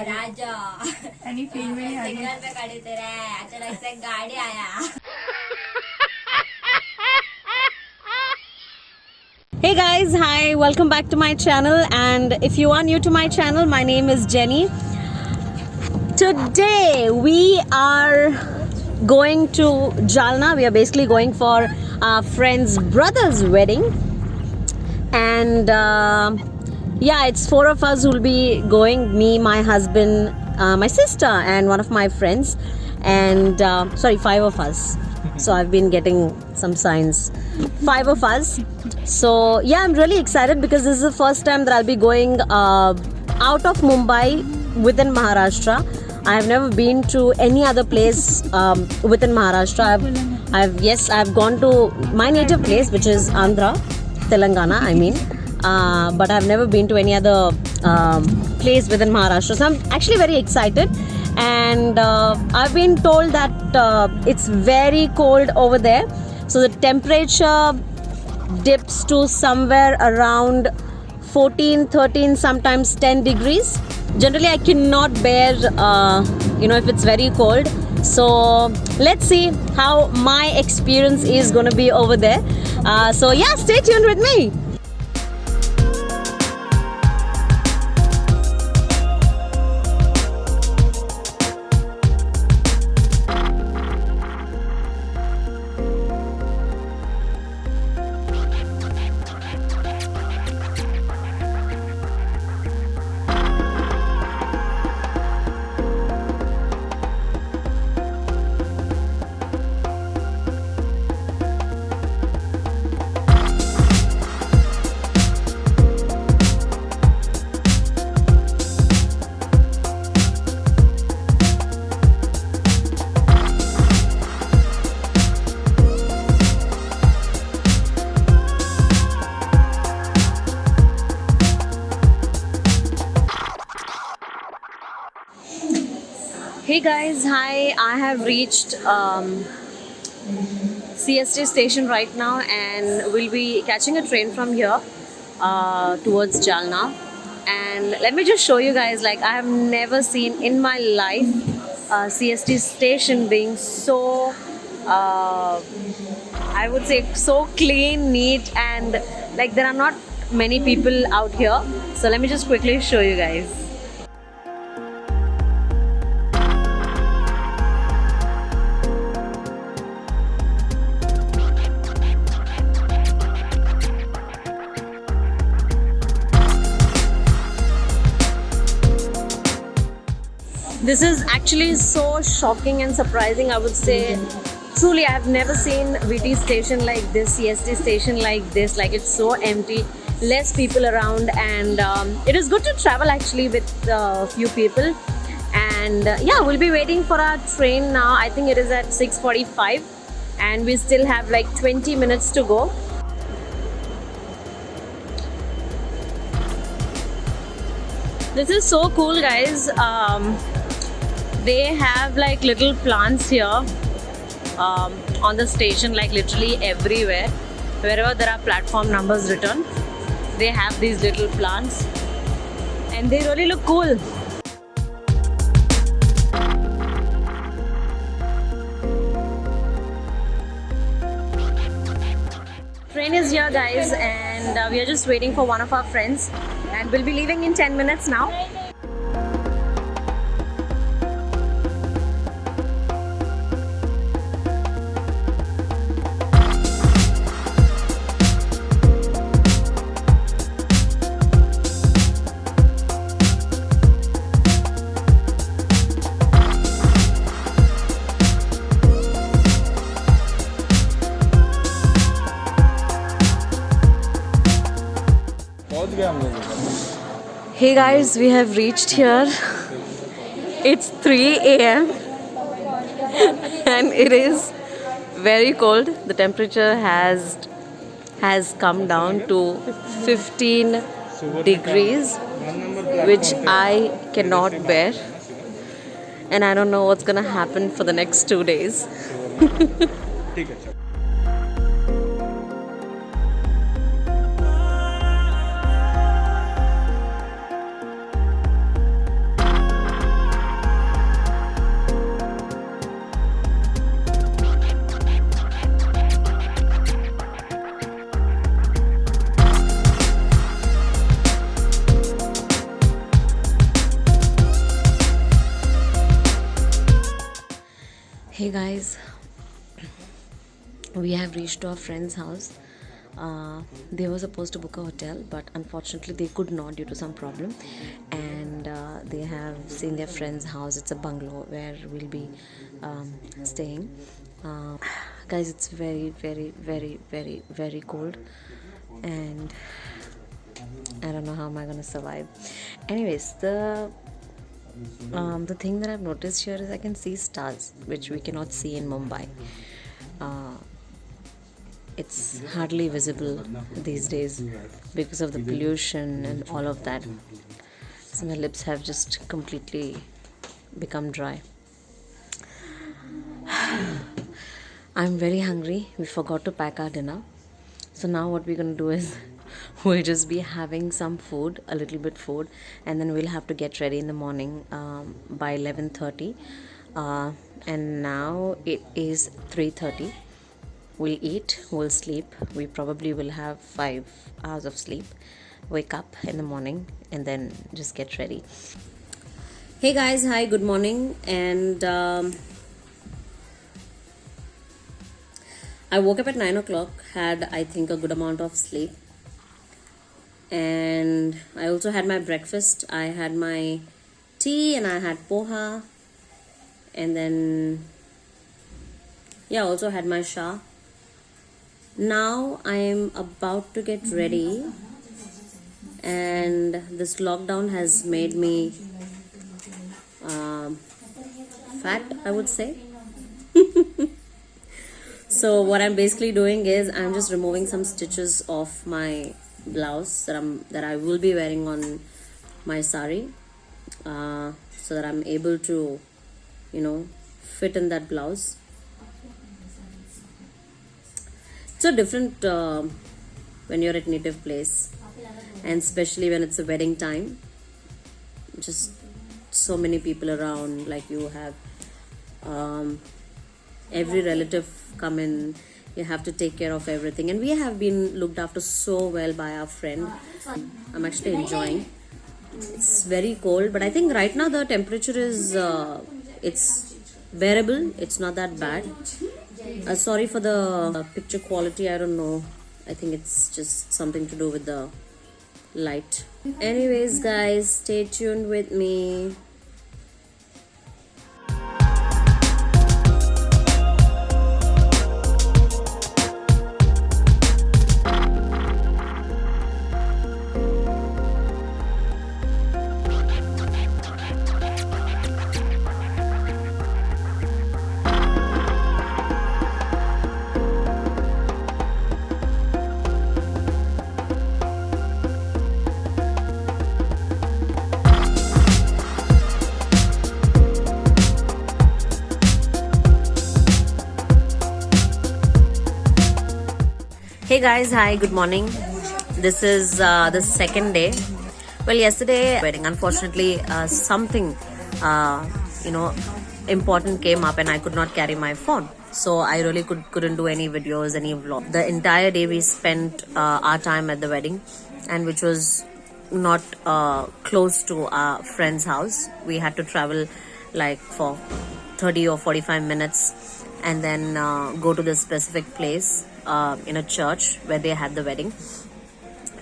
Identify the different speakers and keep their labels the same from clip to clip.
Speaker 1: राजा
Speaker 2: any field में आ गए।
Speaker 1: Signal पे खड़े थे रे, अचानक से गाड़ी आया।
Speaker 3: Hey guys, hi, welcome back to my channel, and if you are new to my channel, my name is Jenny. Today we are going to Jalna. We are basically going for our friend's brother's wedding, and yeah, it's 4 of us who will be going, me, my husband, my sister, and one of my friends, and sorry, 5 of us. So I've been getting some signs. 5 of us. So yeah, I'm really excited because this is the first time that I'll be going out of Mumbai within Maharashtra. I've never been to any other place within Maharashtra. I've gone to my native place, which is Andhra, Telangana, I mean. But I've never been to any other place within Maharashtra. So I'm actually very excited. And I've been told that it's very cold over there. So the temperature dips to somewhere around 14, 13, sometimes 10 degrees. Generally, I cannot bear, if it's very cold. So let's see how my experience is going to be over there. So yeah, stay tuned with me. Hey guys, hi. I have reached CST station right now, and we'll be catching a train from here towards Jalna. And let me just show you guys, like, I have never seen in my life CST station being so I would say so clean, neat, and like there are not many people out here. So let me just quickly show you guys. This is actually so shocking and surprising, I would say. Truly, I have never seen VT station like this, CST station like this. Like, it's so empty, less people around, and it is good to travel actually with a few people. And yeah, we'll be waiting for our train now. I think it is at 6:45, and we still have like 20 minutes to go. This is so cool, guys. They have like little plants here on the station, like literally everywhere. Wherever there are platform numbers written, they have these little plants, and they really look cool. Train is here, guys, and we are just waiting for one of our friends, and we'll be leaving in 10 minutes now. Hey guys, we have reached here. It's 3 a.m. and it is very cold. The temperature has come down to 15 degrees, which I cannot bear. And I don't know what's gonna happen for the next 2 days. Hey guys, we have reached our friend's house. They were supposed to book a hotel, but unfortunately they could not due to some problem, and they have seen their friend's house. It's a bungalow where we'll be staying. Guys, it's very, very, very, very, very cold, and I don't know how am I gonna survive. Anyways, the thing that I've noticed here is I can see stars, which we cannot see in Mumbai. It's hardly visible these days because of the pollution and all of that. So my lips have just completely become dry. I'm very hungry. We forgot to pack our dinner. So now what we're gonna do is we'll just be having some food, a little bit food, and then we'll have to get ready in the morning by 11:30. And now it is 3:30. We'll eat, we'll sleep. We probably will have 5 hours of sleep. Wake up in the morning and then just get ready. Hey guys, hi, good morning. And I woke up at 9 o'clock, had I think a good amount of sleep. And I also had my breakfast. I had my tea and I had poha. And then, yeah, also had my sha. Now I am about to get ready, and this lockdown has made me fat, I would say. So what I'm basically doing is I'm just removing some stitches of my blouse that I will be wearing on my sari, so that I'm able to, fit in that blouse. It's so different when you're at native place, and especially when it's a wedding time. Just so many people around, like you have every relative come in. You have to take care of everything, and we have been looked after so well by our friend. I'm actually enjoying. It's very cold, but I think right now the temperature is it's bearable. It's not that bad. Sorry for the picture quality, I don't know. I think it's just something to do with the light. Anyways guys, stay tuned with me. Hey guys, hi, good morning. This is the second day. Well, yesterday wedding, unfortunately something important came up and I could not carry my phone, so I really couldn't do any videos, any vlog. The entire day we spent our time at the wedding, and which was not close to our friend's house. We had to travel like for 30 or 45 minutes and then go to this specific place in a church where they had the wedding.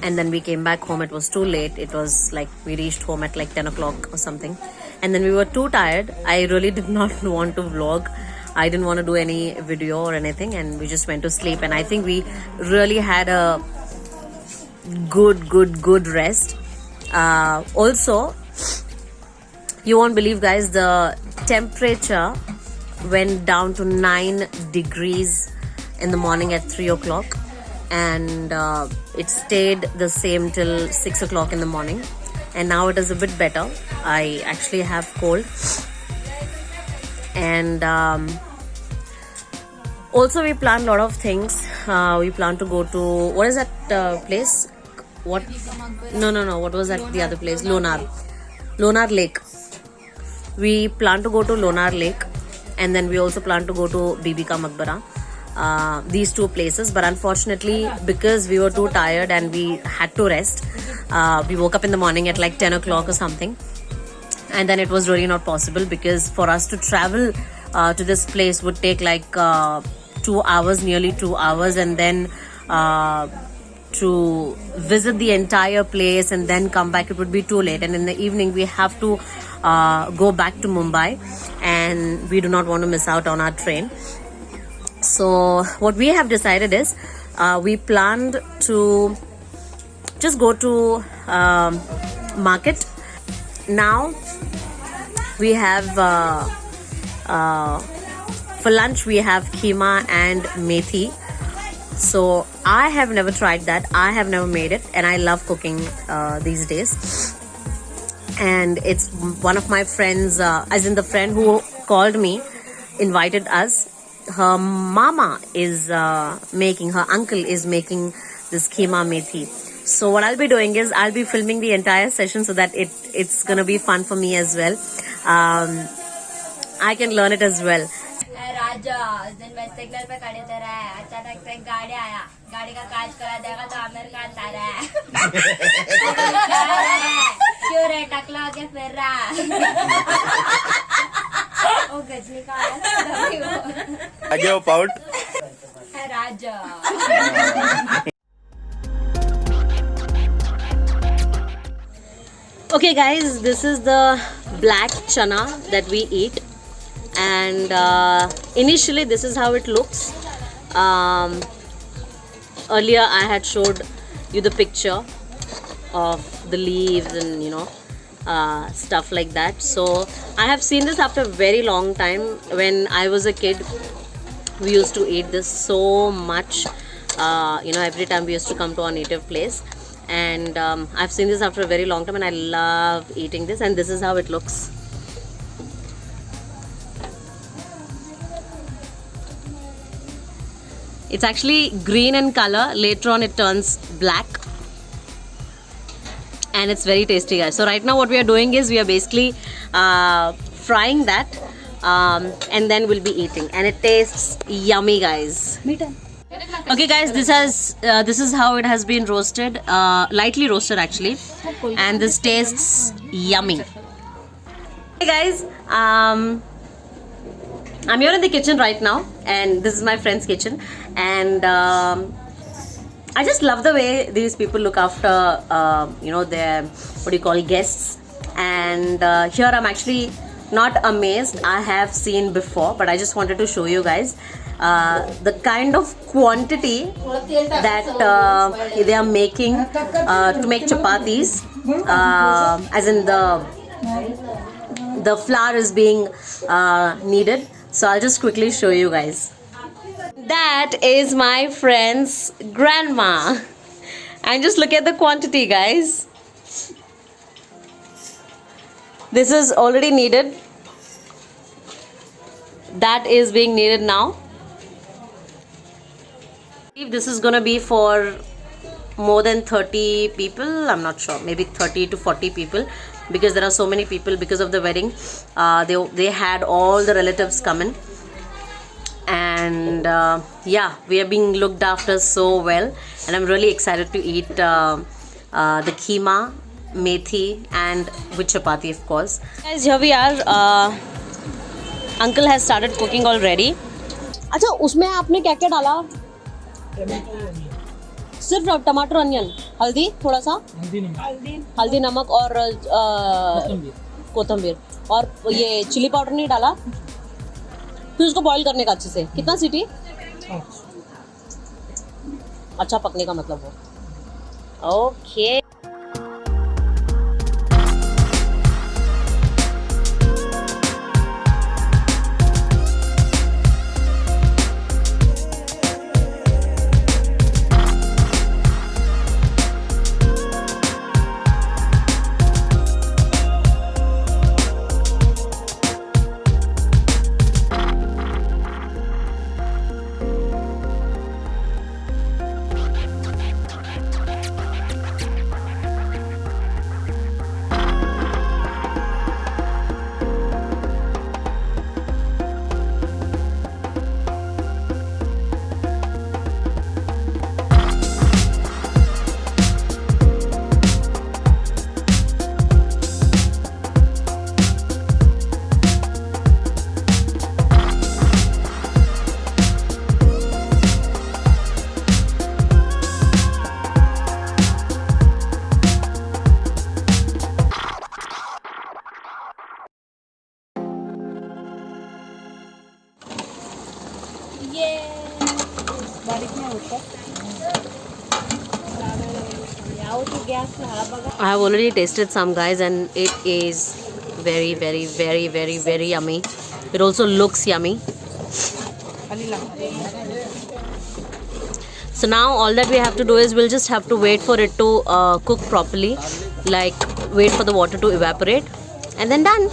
Speaker 3: And then we came back home. It was too late. It was like we reached home at like 10 o'clock or something, and then we were too tired. I really did not want to vlog. I didn't want to do any video or anything, and we just went to sleep. And I think we really had a good rest. Also, you won't believe guys, the temperature went down to 9 degrees in the morning at 3 o'clock, and it stayed the same till 6 o'clock in the morning, and now it is a bit better. I actually have cold. And also we planned a lot of things. We plan to go to, what is that place? What? No, what was that, the other place? Lonar Lake. We plan to go to Lonar Lake, and then we also plan to go to Bibi Ka Maqbara. These two places, but unfortunately because we were too tired and we had to rest, we woke up in the morning at like 10 o'clock or something, and then it was really not possible because for us to travel to this place would take like 2 hours, nearly 2 hours, and then to visit the entire place and then come back, it would be too late. And in the evening, we have to go back to Mumbai, and we do not want to miss out on our train. So what we have decided is we planned to just go to market. Now we have for lunch we have keema and methi. So I have never tried that. I have never made it, and I love cooking these days. And it's one of my friends, as in the friend who called me, invited us. Her mama is making, her uncle is making this keema methi. So what I'll be doing is I'll be filming the entire session so that it's gonna be fun for me as well. I can learn it as well.
Speaker 1: राजा उस दिन मैं signal पे खड़े थे रहे, अचानक से एक गाड़ी आया, गाड़ी का कांच करा देगा तो आमिर खान आ रहा है। क्यों रे टकला के फिर रहा ओ गजनी का
Speaker 4: आगे वो pout
Speaker 1: Raja.
Speaker 3: Okay guys, this is the black chana that we eat, and initially this is how it looks. Earlier I had showed you the picture of the leaves and stuff like that. So I have seen this after a very long time. When I was a kid, we used to eat this so much. Every time we used to come to our native place, and I've seen this after a very long time, and I love eating this. And this is how it looks. It's actually green in color. Later on it turns black, and it's very tasty, guys. So right now what we are doing is we are basically frying that, and then we'll be eating, and it tastes yummy, guys. Okay guys, this is how it has been roasted, lightly roasted actually, and this tastes yummy. Hey guys, I'm here in the kitchen right now, and this is my friend's kitchen, and I just love the way these people look after their guests. And here I'm actually not amazed. I have seen before, but I just wanted to show you guys the kind of quantity that they are making to make chapatis, as in the flour is being kneaded. So I'll just quickly show you guys. That is my friend's grandma, and just look at the quantity, guys. This is already kneaded. That is being kneaded now. If this is gonna be for more than 30 people, I'm not sure, maybe 30 to 40 people, because there are so many people because of the wedding. They had all the relatives come in, and yeah, we are being looked after so well, and I'm really excited to eat the keema, methi, and with chapati, of course. Guys, here we are. Uncle has started cooking already. अच्छा, उसमें आपने क्या क्या डाला? सिर्फ टमाटर, onion, हल्दी, थोड़ा सा हल्दी नमक और कोतंबीर, और ये चिली पाउडर नहीं डाला. फिर उसको बॉईल करने का अच्छे से. कितना सीटी? अच्छा पकने का मतलब वो. Okay. I have already tasted some, guys, and it is very, very, very, very, very yummy. It also looks yummy. So now all that we have to do is we'll just have to wait for it to cook properly, like wait for the water to evaporate, and then done.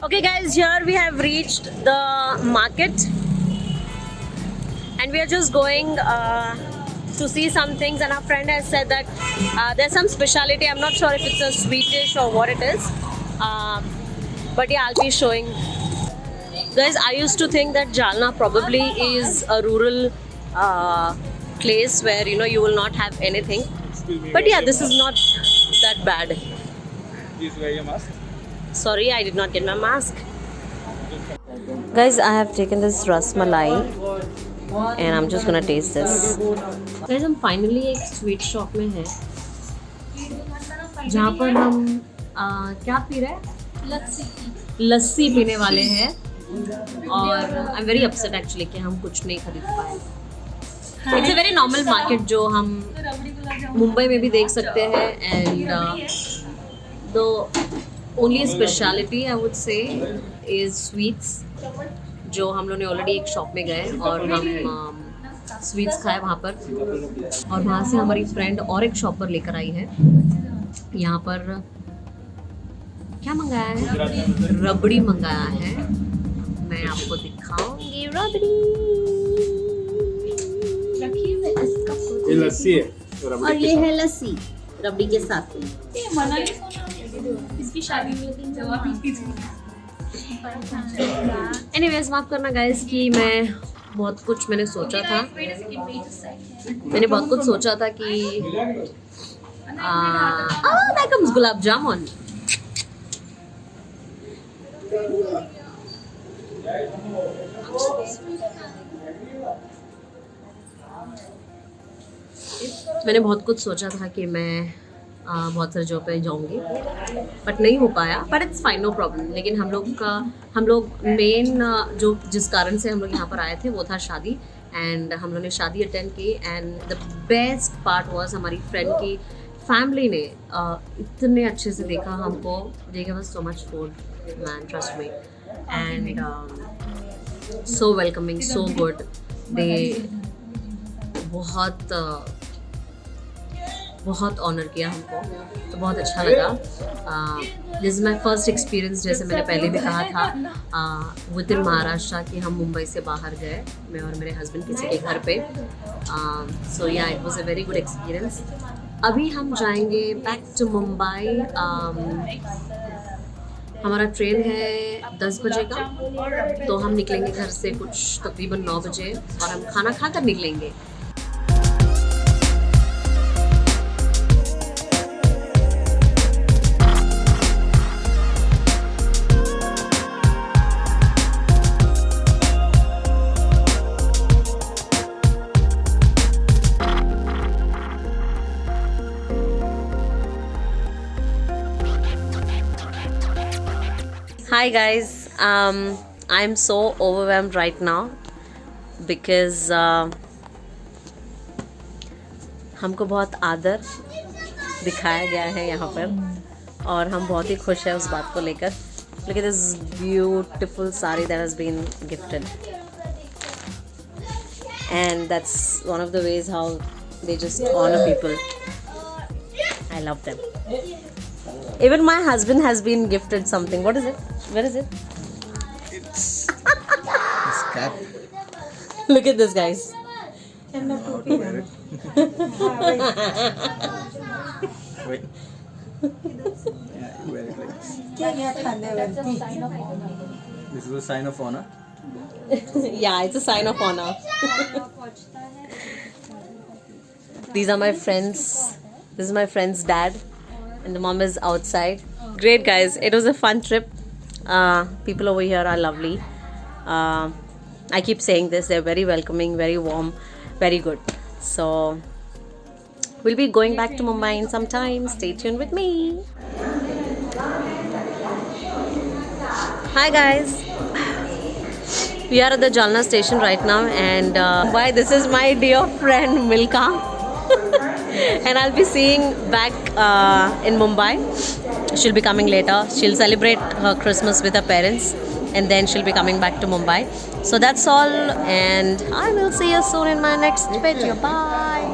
Speaker 3: Okay guys, here we have reached the market and we are just going to see some things, and our friend has said that there's some speciality. I'm not sure if it's a sweet dish or what it is, but yeah, I'll be showing. Guys, I used to think that Jalna probably is a rural place where you will not have anything, but yeah, this is not that bad.
Speaker 4: Please wear your mask.
Speaker 3: Sorry, I did not get my mask. Guys, I have taken this rasmalai and I'm just gonna taste this. Guys, हम finally एक sweet shop में हैं जहाँ पर हम क्या P रहे हैं? लस्सी पीने वाले हैं और I'm very upset actually कि हम कुछ नहीं खरीद पाए. It's a very normal market जो हम मुंबई में भी देख सकते हैं, and the only speciality I would say is sweets, जो हम लोग ने ऑलरेडी एक शॉप में गए और हम स्वीट्स खाए वहाँ पर, और वहाँ से हमारी फ्रेंड और एक शॉप पर लेकर आई है. यहाँ पर क्या मंगाया है? रबड़ी मंगाया है. मैं आपको दिखाऊंगी रबड़ी.
Speaker 4: ये लस्सी है
Speaker 3: और ये है लस्सी रबड़ी के साथ.
Speaker 2: इसकी शादी में जवाब
Speaker 3: एनीवेज, माफ करना गाइस कि मैं बहुत कुछ मैंने सोचा था कि that comes गुलाब जामुन. मैंने बहुत कुछ सोचा था कि मैं बहुत सारे जगह पे जाऊंगी, बट नहीं हो पाया. But it's fine, no problem. लेकिन हम लोग मेन जो जिस कारण से हम लोग यहाँ पर आए थे वो था शादी, एंड हम लोग ने शादी अटेंड की. And the best part was हमारी फ्रेंड की फैमिली ने इतने अच्छे से देखा हमको. They give us so much food, man, trust me, and so welcoming, so good. They बहुत ऑनर किया हमको, तो बहुत अच्छा लगा. This is my first experience, जैसे मैंने पहले भी कहा था, विद इन महाराष्ट्र, कि हम मुंबई से बाहर गए, मैं और मेरे हस्बैंड किसी के घर पे. सो या, it was a very good experience. अभी हम जाएंगे बैक टू मुंबई. हमारा ट्रेन है 10 बजे का, तो हम निकलेंगे घर से कुछ तकरीबन 9 बजे और हम खाना खाकर निकलेंगे. Hi guys, I'm so overwhelmed right now because हमको बहुत आदर दिखाया गया है यहाँ पर और हम बहुत ही खुश हैं उस बात को लेकर. Look at this beautiful sari that has been gifted, and that's one of the ways how they just honor people. I love them. Even my husband has been gifted something. What is it? Where is it?
Speaker 4: It's this cap.
Speaker 3: Look at this, guys.
Speaker 4: Wait. Yeah, you wear it like this. This is a sign of honor.
Speaker 3: Yeah, it's a sign of honor. These are my friends. This is my friend's dad, and the mom is outside. Great, guys. It was a fun trip. People over here are lovely. I keep saying this. They're very welcoming, very warm, very good. So we'll be going back to Mumbai in some time. Stay tuned with me. Hi guys. We are at the Jalna station right now, and why this is my dear friend Milka, and I'll be seeing back in Mumbai. She'll be coming later. She'll celebrate her Christmas with her parents, and then she'll be coming back to Mumbai. So that's all, and I will see you soon in my next video. Bye.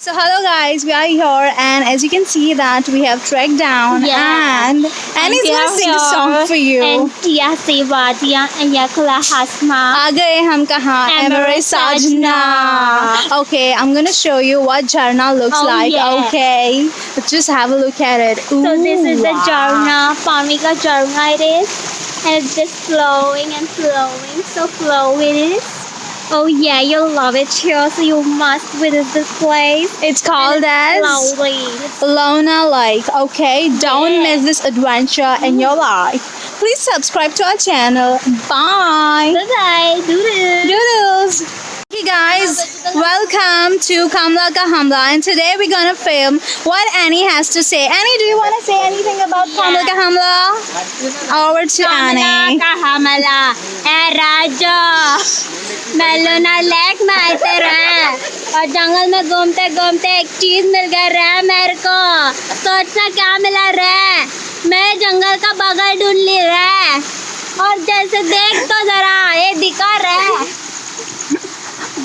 Speaker 2: So hello guys, we are here, and as you can see that we have trekked down, and Annie's gonna sing a song for you.
Speaker 5: And Tia Sevadiya and Yakula Hasma.
Speaker 2: आ गए हम कहाँ Emery Sajna. Okay, I'm gonna show you what Jharna looks
Speaker 5: Oh,
Speaker 2: like.
Speaker 5: yeah.
Speaker 2: Okay, just have a look at it.
Speaker 5: So this is the
Speaker 2: Ooh, wow.
Speaker 5: Jarna, Pamika Jarna it is. And it's just flowing and flowing. So flow it is. Oh yeah, you'll love it here. So you must visit this place.
Speaker 2: It's called as
Speaker 5: Lovely.
Speaker 2: Lona Lake. Okay, don't miss this adventure in your life. Please subscribe to our channel. Bye.
Speaker 5: Bye-bye. Doodle.
Speaker 2: Doodles. Hey guys, welcome to Kamla Ka Hamla, and today we're gonna film what Annie has to say. Annie, do you want to say anything about Kamla Ka Hamla? Over to Annie.
Speaker 5: Hamala. Raja. मेलोना lake में आते रहे और जंगल में घूमते घूमते एक चीज मिल गया रे मेरे को। सोचना क्या मिला रे? मैं जंगल का बगल ढूंढ ली रे, और जैसे देख तो जरा ये दिखा रे,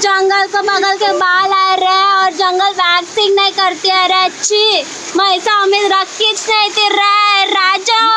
Speaker 5: जंगल को बगल के बाल आए रे, और जंगल वैक्सिंग नहीं करती है रे अच्छी। मैं ऐसा उम्मीद रखी नहीं थी रे राजा।